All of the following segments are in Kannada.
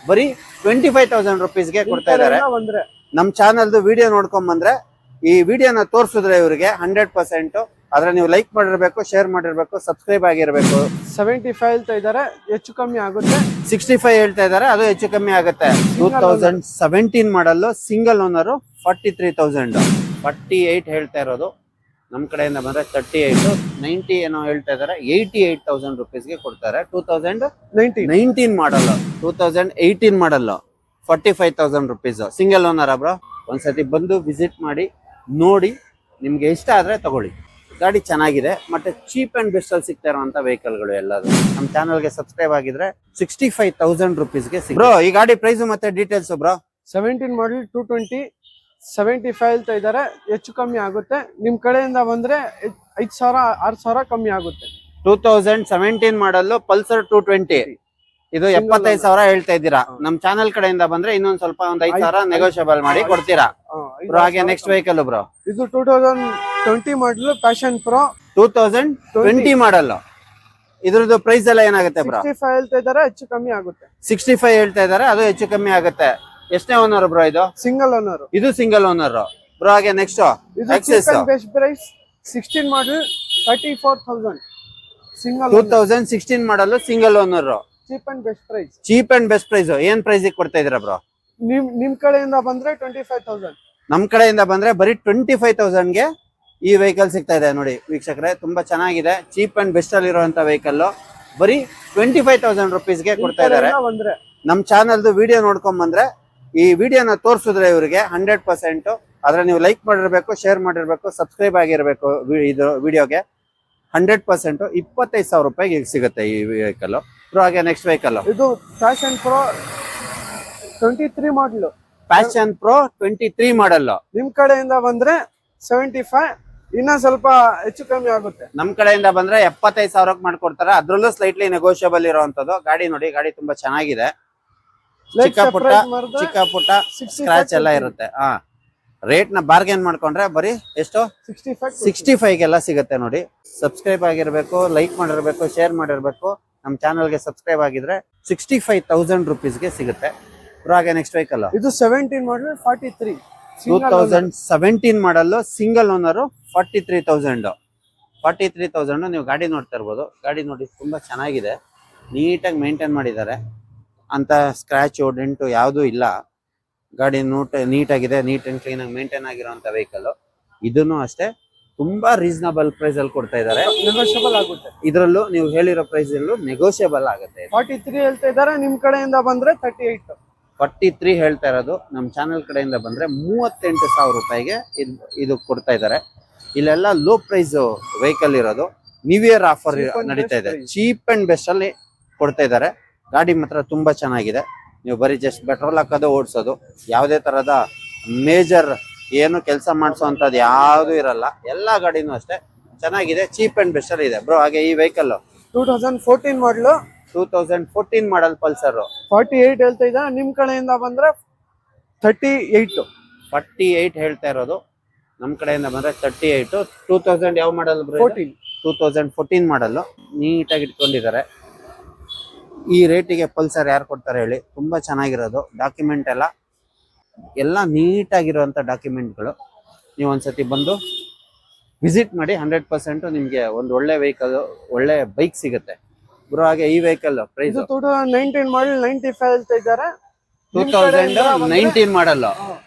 ಬರೀ 25,000 ರುಪೀಸ್ಗೆ ಕೊಡ್ತಾ ಇದ್ದಾರೆ. ನಮ್ ಚಾನಲ್ದು ವಿಡಿಯೋ ನೋಡ್ಕೊಂಡ್ ಬಂದ್ರೆ ಈ ವಿಡಿಯೋನ ತೋರಿಸಿದ್ರೆ ಇವರಿಗೆ 100%. ಆದ್ರೆ ನೀವು ಲೈಕ್ ಮಾಡಿರ್ಬೇಕು, ಶೇರ್ ಮಾಡಿರ್ಬೇಕು, ಸಬ್ಸ್ಕ್ರೈಬ್ ಆಗಿರ್ಬೇಕು. 75 ಹೇಳ್ತಾ ಇದಾರೆ, ಹೆಚ್ಚು ಕಮ್ಮಿ ಆಗುತ್ತೆ. 65 ಹೇಳ್ತಾ ಇದಾರೆ, ಅದು ಹೆಚ್ಚು ಕಮ್ಮಿ ಆಗುತ್ತೆ. 2017 ಮಾಡಲ್, ಸಿಂಗಲ್ ಓನರ್, 43,000. 48 ಹೇಳ್ತಾ ಇರೋದು. ನಮ್ ಕಡೆಯಿಂದ ಬಂದ್ರೆ 38, 90 ಏನೋ ಹೇಳ್ತಾ ಇದಾರೆ. 88,000 ರುಪೀಸ್ಗೆ ಕೊಡ್ತಾರೆ. 2019 ಮಾಡಲ್, 2018 ಮಾಡಲ್, 45,000 ರುಪೀಸ್. Single owner bro. ಒಂದ್ಸತಿ ಬಂದು ವಿಸಿಟ್ ಮಾಡಿ ನೋಡಿ, ನಿಮ್ಗೆ ಇಷ್ಟ ಆದ್ರೆ ತಗೊಳ್ಳಿ. ಗಾಡಿ ಚೆನ್ನಾಗಿದೆ, ಮತ್ತೆ ಚೀಪ್ ಅಂಡ್ ಬೆಸ್ಟ್ ಅಲ್ಲಿ ಸಿಗ್ತಾ ಇರುವಂತ ವೆಹಿಕಲ್ಗಳು ಎಲ್ಲದು. ನಮ್ಮ ಚಾನಲ್ಗೆ ಸಬ್ಸ್ಕ್ರೈಬ್ ಆಗಿದ್ರೆ 65,000 ರುಪೀಸ್ಗೆ ಬ್ರೋ. ಈ ಗಾಡಿ ಪ್ರೈಸ್ ಮತ್ತೆ ಡೀಟೇಲ್ಸ್ ಬ್ರೋ. 17 ಮಾಡಲ್ 220, 75 ಹೇಳ್ತಾ ಇದಾರೆ, ಹೆಚ್ಚು ಕಮ್ಮಿ ಆಗುತ್ತೆ. ನಿಮ್ ಕಡೆಯಿಂದ ಬಂದ್ರೆ 5,000 6,000 ಕಮ್ಮಿ ಆಗುತ್ತೆ. 2017 ಮಾಡಲ್ ಪಲ್ಸರ್ 220, ಇದು 75,000 ಹೇಳ್ತಾ ಇದ್ದೀರಾ. ನಮ್ ಚಾನಲ್ ಕಡೆಯಿಂದ ಬಂದ್ರೆ ಇನ್ನೊಂದ್ ಸ್ವಲ್ಪ ಒಂದ್ 5,000 ನೆಗೋಷಿಯಬಲ್ ಮಾಡಿ ಕೊಡ್ತೀರಾ ಬ್ರೋ. ಹಾಗೆ ನೆಕ್ಸ್ಟ್ ವೆಹಿಕಲ್ ಬ್ರೋ, ಇದು 2020 ಮಾಡಲ್ ಪ್ಯಾಷನ್ ಪ್ರೋ. 2020 ಮಾಡಲ್. ಇದ್ರದ್ದು ಪ್ರೈಸ್ ಎಲ್ಲ ಏನಾಗುತ್ತೆ ಬ್ರೋ? 65 ಹೇಳ್ತಾ ಇದಾರೆ, ಹೆಚ್ಚು ಕಮ್ಮಿ ಆಗುತ್ತೆ. 65 ಹೇಳ್ತಾ ಇದಾರೆ, ಅದು ಹೆಚ್ಚು ಕಮ್ಮಿ ಆಗುತ್ತೆ. ಎಷ್ಟನೇ ಓನರ್ ಬ್ರೋ ಇದು? Single owner. ಇದು ಸಿಂಗಲ್ ಓನರ್ ಬ್ರೋ. ಹಾಗೆ next best price 16 model 34,000 single. 2016 model, single owner, cheap and best price. Cheap and best price. ಏನ್ ಪ್ರೈಸ್ ಕೊಡ್ತಾ ಇದೀರಾ ಬ್ರೋ? ನಿಮ್ ಕಡೆಯಿಂದ ಬಂದ್ರೆ 25,000. ನಮ್ ಕಡೆಯಿಂದ ಬಂದ್ರೆ ಬರೀ 25,000ಗೆ ಈ ವೆಹಿಕಲ್ ಸಿಗ್ತಾ ಇದೆ. ನೋಡಿ ವೀಕ್ಷಕರೇ, ತುಂಬಾ ಚೆನ್ನಾಗಿದೆ. ಚೀಪ್ ಅಂಡ್ ಬೆಸ್ಟ್ ಅಲ್ಲಿ ಇರುವಂತ ವೆಹಿಕಲ್ ಬರೀ 25,000 ರುಪೀಸ್ಗೆ ಕೊಡ್ತಾ ಇದಾರೆ. ನಮ್ ಚಾನಲ್ದು ವಿಡಿಯೋ ನೋಡ್ಕೊಂಡ್ ಬಂದ್ರೆ ಈ ವಿಡಿಯೋನ ತೋರಿಸಿದ್ರೆ ಇವರಿಗೆ 100%. ಆದ್ರೆ ನೀವು ಲೈಕ್ ಮಾಡಿರ್ಬೇಕು, ಶೇರ್ ಮಾಡಿರ್ಬೇಕು, ಸಬ್ಸ್ಕ್ರೈಬ್ ಆಗಿರ್ಬೇಕು. ಇದು ವಿಡಿಯೋಗೆ 100%. 25,000 ರೂಪಾಯಿಗೆ ಸಿಗುತ್ತೆ ಈ ವೆಹಿಕಲ್. ಹಾಗೆ ನೆಕ್ಸ್ಟ್ ವೆಹಿಕಲ್, ಇದು ಪ್ಯಾಷನ್ ಪ್ರೋ 23 ಮಾಡಲ್. ಪ್ಯಾಷನ್ ಪ್ರೋ 23 ಮಾಡಲ್. ನಿಮ್ ಕಡೆಯಿಂದ ಬಂದ್ರೆ 75, ಇನ್ನ ಸ್ವಲ್ಪ ಹೆಚ್ಚು ಕಮ್ಮಿ ಆಗುತ್ತೆ. ನಮ್ ಕಡೆಯಿಂದ ಬಂದ್ರೆ 75,000ಕ್ಕೆ ಮಾಡ್ಕೊಡ್ತಾರೆ. ಅದ್ರಲ್ಲೂ ಸ್ಲೈಟ್ಲಿ ನೆಗೋಷಿಯಬಲ್ ಇರುವಂತದ್ದು. ಗಾಡಿ ನೋಡಿ, ಗಾಡಿ ತುಂಬಾ ಚೆನ್ನಾಗಿದೆ. ಚಿಕ್ಕ ಪುಟ್ಟ ಸ್ಕ್ರಾಚ್ ಎಲ್ಲ ಇರುತ್ತೆ. ರೇಟ್ ನ ಬಾರ್ಗೇನ್ ಮಾಡ್ಕೊಂಡ್ರೆ ಬರೀ ಎಷ್ಟು 65ಗೆಲ್ಲ ಸಿಗುತ್ತೆ. ನೋಡಿ, ಸಬ್ಸ್ಕ್ರೈಬ್ ಆಗಿರ್ಬೇಕು, ಲೈಕ್ ಮಾಡಿರ್ಬೇಕು, ಶೇರ್ ಮಾಡಿರ್ಬೇಕು. ನಮ್ ಚಾನಲ್ಗೆ ಸಬ್ಸ್ಕ್ರೈಬ್ ಆಗಿದ್ರೆ 65,000 ರುಪೀಸ್ಗೆ ಸಿಗುತ್ತೆ. ಹಾಗೆ ನೆಕ್ಸ್ಟ್ ವೆಹಿಕಲ್, ಇದು 17 ಮಾಡಲ್ 43, 2017 ಮಾಡಲ್, ಸಿಂಗಲ್ ಓನರ್, 43,000. ನೀವು ಗಾಡಿ ನೋಡ್ತಾ ಇರ್ಬೋದು. ಗಾಡಿ ನೋಡಿ ತುಂಬಾ ಚೆನ್ನಾಗಿದೆ, ನೀಟಾಗಿ ಮೇಂಟೈನ್ ಮಾಡಿದ್ದಾರೆ. ಅಂತ ಸ್ಕ್ರಾಚು ಡೆಂಟು ಯಾವುದೂ ಇಲ್ಲ. ಗಾಡಿ ನೀಟಾಗಿದೆ, ನೀಟ್ ಅಂಡ್ ಕ್ಲೀನ್ ಆಗಿ ಮೇಂಟೈನ್ ಆಗಿರುವಂತ ವೆಹಿಕಲ್. ಇದನ್ನು ಅಷ್ಟೇ ತುಂಬಾ ರೀಸನಬಲ್ ಪ್ರೈಸ್ ಅಲ್ಲಿ ಕೊಡ್ತಾ ಇದ್ದಾರೆ. ನೆಗೋಷಿಯಬಲ್ ಆಗುತ್ತೆ. ಇದರಲ್ಲೂ ನೀವು ಹೇಳಿರೋ ಪ್ರೈಸ್ ಅಲ್ಲೂ ನೆಗೋಷಿಯಬಲ್ ಆಗುತ್ತೆ. 43 ಹೇಳ್ತಾ ಇದ್ದಾರೆ, ನಿಮ್ ಕಡೆಯಿಂದ ಬಂದ್ರೆ 38. 43 ಹೇಳ್ತಾ ಇರೋದು. ನಮ್ಮ ಚಾನೆಲ್ ಕಡೆಯಿಂದ ಬಂದ್ರೆ 38,000 ರೂಪಾಯಿಗೆ ಇದು ಕೊಡ್ತಾ ಇದ್ದಾರೆ. ಇಲ್ಲೆಲ್ಲ ಲೋ ಪ್ರೈಸ್ ವೆಹಿಕಲ್ ಇರೋದು. ನ್ಯೂ ಇಯರ್ ಆಫರ್ ನಡೀತಾ ಇದೆ. ಚೀಪ್ ಅಂಡ್ ಬೆಸ್ಟ್ ಅಲ್ಲಿ ಕೊಡ್ತಾ ಇದ್ದಾರೆ. ಗಾಡಿ ಮಾತ್ರ ತುಂಬಾ ಚೆನ್ನಾಗಿದೆ. ನೀವು ಬರೀ ಜಸ್ಟ್ ಪೆಟ್ರೋಲ್ ಹಾಕೋದು, ಓಡಿಸೋದು, ಯಾವುದೇ ತರದ ಮೇಜರ್ ಏನು ಕೆಲಸ ಮಾಡಿಸೋಂಥದ್ದು ಯಾವುದು ಇರಲ್ಲ. ಎಲ್ಲಾ ಗಾಡಿನೂ ಅಷ್ಟೇ ಚೆನ್ನಾಗಿದೆ, ಚೀಪ್ ಅಂಡ್ ಬೆಸ್ಟ್ ಅಲ್ಲಿ ಇದೆ ಬ್ರೋ. ಹಾಗೆ ಈ ವೆಹಿಕಲ್ 2014 ಮಾಡಲು, 2014 ಮಾಡಲ್ ಪಲ್ಸರ್ 48 ಹೇಳ್ತಾ ಇದ್ದಾರೆ. ನಿಮ್ ಕಡೆಯಿಂದ ಬಂದ್ರೆ 38. 48 ಹೇಳ್ತಾ ಇರೋದು. ನಮ್ ಕಡೆಯಿಂದ ಬಂದ್ರೆ 38. 2000 ಯಾವ ಮಾಡಲ್ ಬ್ರೋ? 2014 ಮಾಡಲ್. ನೀಟಾಗಿ ಇಟ್ಕೊಂಡಿದ್ದಾರೆ. ಈ ರೇಟಿಗೆ ಪಲ್ಸರ್ ಯಾರು ಕೊಡ್ತಾರೆ ಹೇಳಿ? ತುಂಬಾ ಚೆನ್ನಾಗಿರೋದು. ಡಾಕ್ಯುಮೆಂಟ್ ಎಲ್ಲ ನೀಟಾಗಿರುವಂತ ಡಾಕ್ಯುಮೆಂಟ್ಗಳು. ನೀವು ಒಂದ್ಸತಿ ಬಂದು ವಿಸಿಟ್ ಮಾಡಿ, 100% ನಿಮ್ಗೆ ಒಂದು ಒಳ್ಳೆ ವೆಹಿಕಲ್, ಒಳ್ಳೆ ಬೈಕ್ ಸಿಗುತ್ತೆ ಬ್ರೋ. ಹಾಗೆ ಈ ವೆಹಿಕಲ್ ಪ್ರೈಸ್ 2019 ಮಾಡಲ್ 95 ಹೇಳ್ತಾ ಇದ್ದಾರೆ. 2019 ಮಾಡಲ್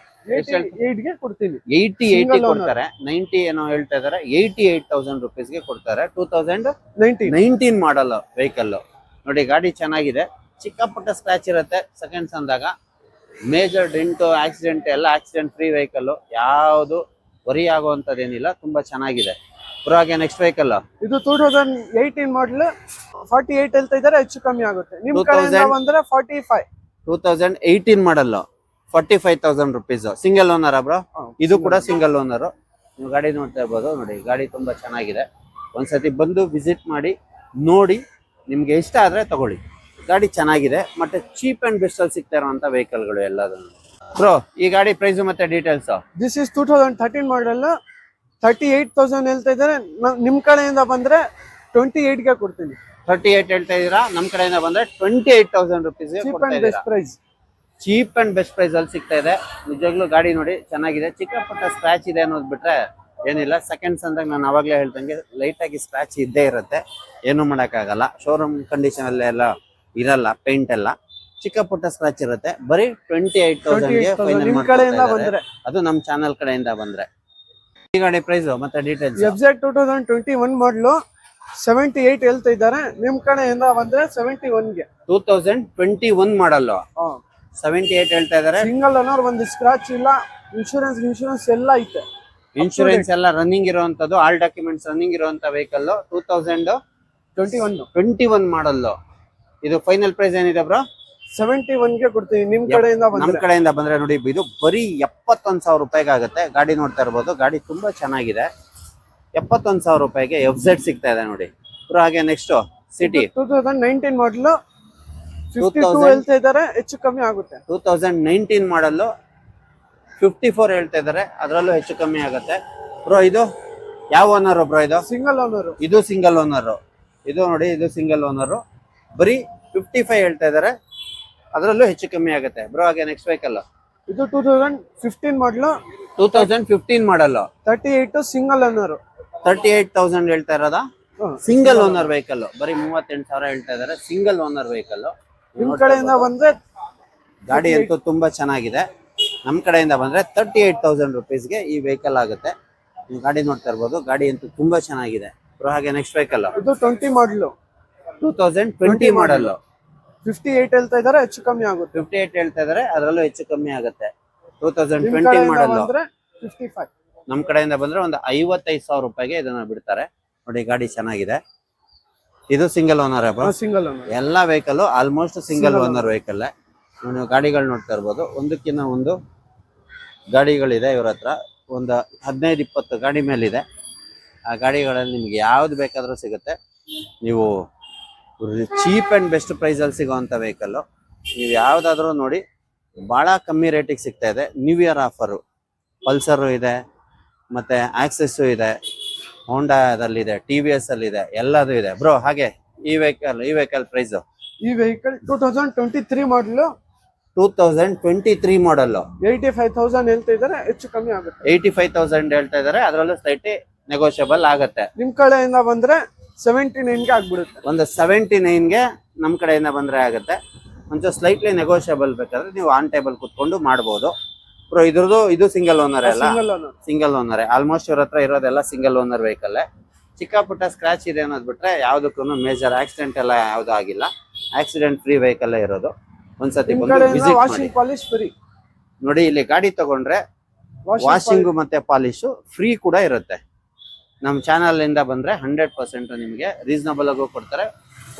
88ಗೆ ಕೊಡ್ತೀನಿ. 88 ಕೊಡ್ತಾರೆ. 90 ಏನೋ ಹೇಳ್ತಾ ಇದಾರೆ. 88,000 ರುಪೀಸ್ಗೆ ಕೊಡ್ತಾರೆ. 2019 ಮಾಡಲ್ ವೆಹಿಕಲ್. ನೋಡಿ, ಗಾಡಿ ಚೆನ್ನಾಗಿದೆ. ಚಿಕ್ಕ ಪುಟ್ಟ ಸ್ಕ್ರಾಚ್ ಇರುತ್ತೆ ಸೆಕೆಂಡ್ಸ್ ಅಂದಾಗ. ಮೇಜರ್ ಡೆಂಟು, ಆಕ್ಸಿಡೆಂಟ್ ಎಲ್ಲ ಆಕ್ಸಿಡೆಂಟ್ ಫ್ರೀ ವೆಹಿಕಲ್. ಯಾವುದು ವರಿ ಆಗುವಂತದ್ದೇನಿಲ್ಲ. ತುಂಬಾ ಚೆನ್ನಾಗಿದೆ. ಹಾಗೆ ನೆಕ್ಸ್ಟ್ ವೆಹಿಕಲ್, ಇದು 2018 ಮಾಡಲ್ 48 ಹೇಳ್ತಾ ಇದ್ದಾರೆ, ಹೆಚ್ಚು ಕಮ್ಮಿ ಆಗುತ್ತೆ. ನಿಮ್ ಕಡೆಯಿಂದ ಬಂದ್ರೆ 45. 2018 ಮಾಡಲ್, 45,000 ರುಪೀಸ್. Single owner bro. ಇದು ಕೂಡ ಸಿಂಗಲ್ ಓನರ್. ನೀವು ಗಾಡಿ ನೋಡ್ತಾ ಇರ್ಬೋದು. ನೋಡಿ, ಗಾಡಿ ತುಂಬಾ ಚೆನ್ನಾಗಿದೆ. ಒಂದ್ಸತಿ ಬಂದು ವಿಸಿಟ್ ಮಾಡಿ ನೋಡಿ, ನಿಮ್ಗೆ ಇಷ್ಟ ಆದ್ರೆ ತಗೊಳ್ಳಿ. ಗಾಡಿ ಚೆನ್ನಾಗಿದೆ, ಮತ್ತೆ ಚೀಪ್ ಅಂಡ್ ಬೆಸ್ಟ್ ಅಲ್ಲಿ ಸಿಗ್ತಾ ಇರುವಂತ ವೆಹಿಕಲ್ಗಳು ಎಲ್ಲದನ್ನು ಬ್ರೋ. ಈ ಗಾಡಿ ಪ್ರೈಸ್ ಮತ್ತೆ ಡೀಟೇಲ್ಸ್. ದಿಸ್ ಇಸ್ 2013 ಮಾಡಲ್ 38,000 ಹೇಳ್ತಾ ಇದ್ದಾರೆ. ನಿಮ್ ಕಡೆಯಿಂದ ಬಂದ್ರೆ 28ಗೆ ಕೊಡ್ತೀನಿ. 38 ಹೇಳ್ತಾ ಇದೀರಾ. ನಮ್ ಕಡೆಯಿಂದ ಬಂದ್ರೆ 28,000 rupees cheap and best price. Cheap and best price ಅಲ್ಲಿ ಸಿಗ್ತಾ ಇದೆ. ನಿಜವಾಗ್ಲೂ ಗಾಡಿ ನೋಡಿ ಚೆನ್ನಾಗಿದೆ. ಚಿಕ್ಕ ಪುಟ್ಟ ಸ್ಕ್ರಾಚ್ ಇದೆ ಅನ್ನೋದು ಬಿಟ್ರೆ ಏನಿಲ್ಲ. ಸೆಕೆಂಡ್ಸ್ ಅಂದಾಗ ನಾನು ಅವಾಗಲೇ ಹೇಳ್ದಂಗೆ ಲೈಟ್ ಆಗಿ ಸ್ಕ್ರಾಚ್ ಇದ್ದೇ ಇರುತ್ತೆ, ಏನು ಮಾಡೋಕ್ಕಾಗಲ್ಲ. ಶೋರೂಮ್ ಕಂಡೀಷನ್ ಅಲ್ಲೆಲ್ಲ ಇರಲ್ಲ, ಪೇಂಟ್ ಎಲ್ಲ ಚಿಕ್ಕ ಪುಟ್ಟ ಸ್ಕ್ರಾಚ್ ಇರುತ್ತೆ. ಬರೀ 28,000ಗೆ ಫೈನಲ್ ನಿಮ್ ಕಡೆಯಿಂದ ಬಂದ್ರೆ ಅದು ನಮ್ಮ ಚಾನಲ್ ಕಡೆಯಿಂದ ಬಂದ್ರೆ. ಈ ಗಾಡಿ ಪ್ರೈಸ್ ಮತ್ತೆ ಡೀಟೇಲ್ಸ್. FZ 2021 ಮಾಡಲು 78 ಹೇಳ್ತಾ ಇದ್ದಾರೆ. ನಿಮ್ ಕಡೆಯಿಂದ ಬಂದ್ರೆ 71ಗೆ 2021 ಮಾಡಲ್ 78 ಹೇಳ್ತಾ ಇದಾರೆ. ಸಿಂಗಲ್ ಓನರ್, ಒಂದು ಸ್ಕ್ರಾಚ್ ಇಲ್ಲ, ಇನ್ಶೂರೆನ್ಸ್ ಎಲ್ಲ ಐತೆ. ಇನ್ಶೂರೆನ್ಸ್ ಎಲ್ಲ ರನ್ನಿಂಗ್ ಇರುವಂತದ್ದು, ಆಲ್ ಡಾಕ್ಯುಮೆಂಟ್ಸ್ ರನ್ನಿಂಗ್ ಇರುವಂತ ವೆಹಿಕಲ್ 2021 ಮಾಡಲ್. ಇದು ಫೈನಲ್ ಪ್ರೈಸ್ ಏನಿದೆ ಬ್ರೋ? 71ಗೆ ಕೊಡ್ತೀವಿ. ನಿಮ್ ಕಡೆಯಿಂದ ನಮ್ ಬಂದ್ರೆ ಕಡೆಯಿಂದ ಬಂದ್ರೆ ನೋಡಿ ಇದು ಬರೀ 71,000 ರೂಪಾಯಿಗೆ ಆಗುತ್ತೆ. ಗಾಡಿ ನೋಡ್ತಾ ಇರ್ಬೋದು, ಗಾಡಿ ತುಂಬಾ ಚೆನ್ನಾಗಿದೆ. 71,000 ರೂಪಾಯಿಗೆ FZ ಸಿಗ್ತಾ ಇದೆ ನೋಡಿ ಬ್ರೋ. ಹಾಗೆ ನೆಕ್ಸ್ಟ್ ಸಿಟಿ 2019 ಮಾಡಲು 52 ಹೇಳ್ತಾ ಇದ್ದಾರೆ, ಹೆಚ್ಚು ಕಮ್ಮಿ ಆಗುತ್ತೆ. 2019 ಮಾಡಲ್ಲು 54 ಹೇಳ್ತಾ ಇದಾರೆ, ಅದರಲ್ಲೂ ಹೆಚ್ಚು ಕಮ್ಮಿ ಆಗುತ್ತೆ ಬ್ರೋ. ಇದು ಯಾವ ಓನರ್ ಬ್ರೋ? ಇದು ಸಿಂಗಲ್ ಓನರ್. ಇದು ಸಿಂಗಲ್ ಓನರ್. ಇದು ನೋಡಿ, ಇದು ಸಿಂಗಲ್ ಓನರ್. ಬರೀ 55 ಹೇಳ್ತಾ ಇದಾರೆ, ಅದರಲ್ಲೂ ಹೆಚ್ಚು ಕಮ್ಮಿ ಆಗುತ್ತೆ ಬ್ರೋ. ಹಾಗೆ ನೆಕ್ಸ್ಟ್ ವೆಹಿಕಲ್ ಇದು 2015 ಮಾಡಲು 2015 ಮಾಡಲ್ 38 ಸಿಂಗಲ್ ಓನರ್. 38,000 ಹೇಳ್ತಾ ಇರೋದಾ? Single owner vehicle. ಬರೀ 38,000 ಹೇಳ್ತಾ ಇದಾರೆ, ಸಿಂಗಲ್ ಓನರ್ ವೆಹಿಕಲ್. ನಿಮ್ ಕಡೆಯಿಂದ ಬಂದ್ರೆ ಗಾಡಿ ಅಂತೂ ತುಂಬಾ ಚೆನ್ನಾಗಿದೆ. ನಮ್ ಕಡೆಯಿಂದ ಬಂದ್ರೆ 38,000 ರುಪೀಸ್ಗೆ ಈ ವೆಹಿಕಲ್ ಆಗುತ್ತೆ. ನೀವು ಗಾಡಿ ನೋಡ್ತಾ ಇರ್ಬೋದು, ಗಾಡಿ ಅಂತೂ ತುಂಬಾ ಚೆನ್ನಾಗಿದೆ ಬ್ರೋ. ಹಾಗೆ ನೆಕ್ಸ್ಟ್ ವೆಹಿಕಲ್ ಇದು 20 ಮಾಡಲು 2020 ಮಾಡಲ್ 58 ಹೇಳ್ತಾ ಇದ್ದಾರೆ, ಹೆಚ್ಚು ಕಮ್ಮಿ ಆಗುತ್ತೆ. 58 ಹೇಳ್ತಾ ಇದಾರೆ, ಅದರಲ್ಲೂ ಹೆಚ್ಚು ಕಮ್ಮಿ ಆಗುತ್ತೆ. ನಿಮ್ 2020 ಕಡೆಯಿಂದ ಮಾಡಲ್. ಬಂದ್ರೆ 55. ನಮ್ ಕಡೆಯಿಂದ ಬಂದ್ರೆ ಒಂದು 55,000 ರೂಪಾಯಿಗೆ ಇದನ್ನ ಬಿಡ್ತಾರೆ ನೋಡಿ. ಗಾಡಿ ಚೆನ್ನಾಗಿದೆ. ಇದು single owner bro. Single owner. ಎಲ್ಲಾ vehicle almost single owner vehicle. ನೀವು ಗಾಡಿಗಳು ನೋಡ್ತಾ ಇರ್ಬೋದು, ಒಂದಕ್ಕಿಂತ ಒಂದು ಗಾಡಿಗಳಿದೆ ಇವ್ರ ಹತ್ರ. ಒಂದು 15-20 ಗಾಡಿ ಮೇಲಿದೆ. ಆ ಗಾಡಿಗಳಲ್ಲಿ ನಿಮ್ಗೆ ಯಾವ್ದು ಬೇಕಾದ್ರೂ ಸಿಗುತ್ತೆ. ನೀವು ಚೀಪ್ ಅಂಡ್ ಬೆಸ್ಟ್ ಪ್ರೈಸ್ ಅಲ್ಲಿ ಸಿಗೋವಂಥ ವೆಹಿಕಲ್. ನೀವು ಯಾವ್ದಾದ್ರು ನೋಡಿ, ಬಹಳ ಕಮ್ಮಿ ರೇಟಿಗೆ ಸಿಗ್ತಾ ಇದೆ. New year offer. ಪಲ್ಸರ್ ಇದೆ, ಮತ್ತೆ ಆಕ್ಸೆಸ್ ಇದೆ, ಹೋಂಡಾದಲ್ಲಿದೆ, TVS ಅಲ್ಲಿ ಇದೆ, ಎಲ್ಲದೂ ಇದೆ ಬ್ರೋ. ಹಾಗೆ ಈ ವೆಹಿಕಲ್ ಪ್ರೈಸ್, ಈ ವೆಹಿಕಲ್ 2023 ಮಾಡಲು 2023 ಮಾಡಲ್ 85,000 ಹೇಳ್ತಾ ಇದ್ದಾರೆ, ಹೆಚ್ಚು ಕಮ್ಮಿ ಆಗುತ್ತೆ. 85,000 ಹೇಳ್ತಾ ಇದಾರೆ, ಅದರಲ್ಲೂ ಸ್ಲೈಟ್ಲಿ ನೆಗೋಷಿಯಬಲ್ ಆಗುತ್ತೆ. ನಿಮ್ ಕಡೆಯಿಂದ ಬಂದ್ರೆ 79ಗೆ ಆಗ್ಬಿಡುತ್ತೆ. ಒಂದು 79ಗೆ ನಮ್ ಕಡೆಯಿಂದ ಬಂದ್ರೆ ಆಗುತ್ತೆ. ಒಂಚೂರು ಸ್ಲೈಟ್ಲಿ ನೆಗೋಷಿಯಬಲ್ ಬೇಕಾದ್ರೆ ನೀವು ಆನ್ ಟೇಬಲ್ ಕುತ್ಕೊಂಡು ಮಾಡ್ಬೋದು ಬ್ರೋ. ಇದ್ರದ್ದು ಇದು ಸಿಂಗಲ್ ಓನರ್ ಅಲ್ಲ? Single owner. Single owner. Almost ಇವ್ರ ಹತ್ರ ಇರೋದೆಲ್ಲ ಸಿಂಗಲ್ ಓನರ್ ವೆಹಿಕಲ್. ಚಿಕ್ಕ ಪುಟ್ಟ ಸ್ಕ್ರಾಚ್ ಇದೆ ಅನ್ನೋದು ಬಿಟ್ರೆ ಯಾವ್ದಕ್ಕೂ ಮೇಜರ್ ಆಕ್ಸಿಡೆಂಟ್ ಎಲ್ಲ ಯಾವ್ದು ಆಗಿಲ್ಲ. ಆಕ್ಸಿಡೆಂಟ್ ಫ್ರೀ ವೆಹಿಕಲ್ ಇರೋದು. ಒಂದ್ಸತಿ ನಿಮ್ ಬಂದು ಕಡೆಯಿಂದ ವಿಸಿಟ್ ಮಾಡಿ ವಾಷಿಂಗ್ ಪಾಲಿಶ್ ಫ್ರೀ. ನೋಡಿ. ಇಲ್ಲಿ ಗಾಡಿ ತಗೊಂಡ್ರೆ ವಾಷಿಂಗ್ ಮತ್ತೆ ಪಾಲಿಶ್ ಫ್ರೀ ಕೂಡ ಇರುತ್ತೆ. ನಮ್ಮ ಚಾನಲ್ ಇಂದ ಬಂದ್ರೆ 100% ನಿಮಗೆ ರೀಸನಬಲ್ ಆಗು ಕೊಡ್ತಾರೆ.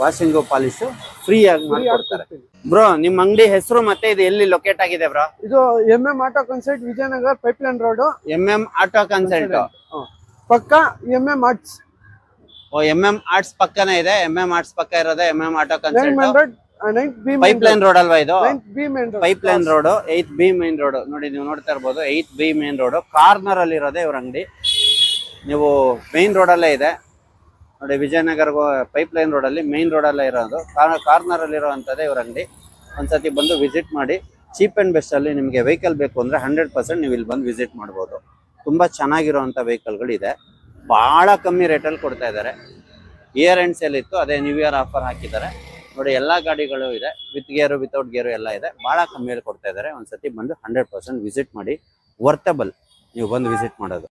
ವಾಷಿಂಗ್ ಪಾಲಿಶ್ ಫ್ರೀ ಆಗಿ ಮಾಡ್ಕೊಡ್ತಾರೆ ಬ್ರೋ. ನಿಮ್ ಅಂಗಡಿ ಹೆಸರು ಮತ್ತೆ ಇದು ಎಲ್ಲಿ ಲೊಕೇಟ್ ಆಗಿದೆ ಬ್ರೋ? ಇದು MM auto consult, Vijayanagara pipeline road. MM auto consult ಪಕ್ಕ MM ಆರ್ಟ್ಸ್. MM ಆರ್ಟ್ಸ್ ಪಕ್ಕನೇ ಇದೆ. MM ಆರ್ಟ್ಸ್ ಪಕ್ಕ ಇರೋದೇ MM auto consult. 9 B pipeline road ಅಲ್ವಾ ಇದು? 9 B main road. Pipeline road 8 B main road. ನೋಡಿ, ನೀವು ನೋಡ್ತಾ ಇರ್ಬೋದು, 8 B ಮೇನ್ ರೋಡ್ ಕಾರ್ನರ್ ಅಲ್ಲಿ ಇರೋದೇ ಇವ್ರ ಅಂಗಡಿ. ನೀವು ಮೇನ್ ರೋಡ್ ಅಲ್ಲೇ ಇದೆ ನೋಡಿ. ವಿಜಯನಗರ ಪೈಪ್ಲೈನ್ ರೋಡ್ ಅಲ್ಲಿ ಮೇನ್ ರೋಡ್ ಅಲ್ಲೇ ಇರೋದು, ಕಾರ್ನರ್ ಅಲ್ಲಿ ಇರುವಂತದ್ದೇ ಇವ್ರ ಅಂಗಡಿ. ಒಂದ್ಸತಿ ಬಂದು ವಿಸಿಟ್ ಮಾಡಿ. ಚೀಪ್ ಅಂಡ್ ಬೆಸ್ಟ್ ಅಲ್ಲಿ ನಿಮಗೆ ವೆಹಿಕಲ್ ಬೇಕು ಅಂದ್ರೆ 100% ನೀವು ಇಲ್ಲಿ ಬಂದು ವಿಸಿಟ್ ಮಾಡ್ಬೋದು. ತುಂಬಾ ಚೆನ್ನಾಗಿರುವಂತ ವೆಹಿಕಲ್ಗಳು ಇದೆ. ಬಹಳ ಕಮ್ಮಿ ರೇಟಲ್ಲಿ ಕೊಡ್ತಾ ಇದ್ದಾರೆ. ಇಯರ್ ಎಂಡ್ ಸೇಲ್ ಇತ್ತು, ಅದೇ ನ್ಯೂ ಇಯರ್ ಆಫರ್ ಹಾಕಿದ್ದಾರೆ ನೋಡಿ. ಎಲ್ಲಾ ಗಾಡಿಗಳು ಇದೆ, ವಿತ್ ಗೇರು ವಿತೌಟ್ ಗೇರು ಎಲ್ಲ ಇದೆ. ಬಹಳ ಕಮ್ಮಿಯಲ್ಲಿ ಕೊಡ್ತಾ ಇದ್ದಾರೆ. ಒಂದ್ಸತಿ ಬಂದು 100% ವಿಸಿಟ್ ಮಾಡಿ. ವರ್ತಬಲ್ ನೀವು ಬಂದು ವಿಸಿಟ್ ಮಾಡೋದು.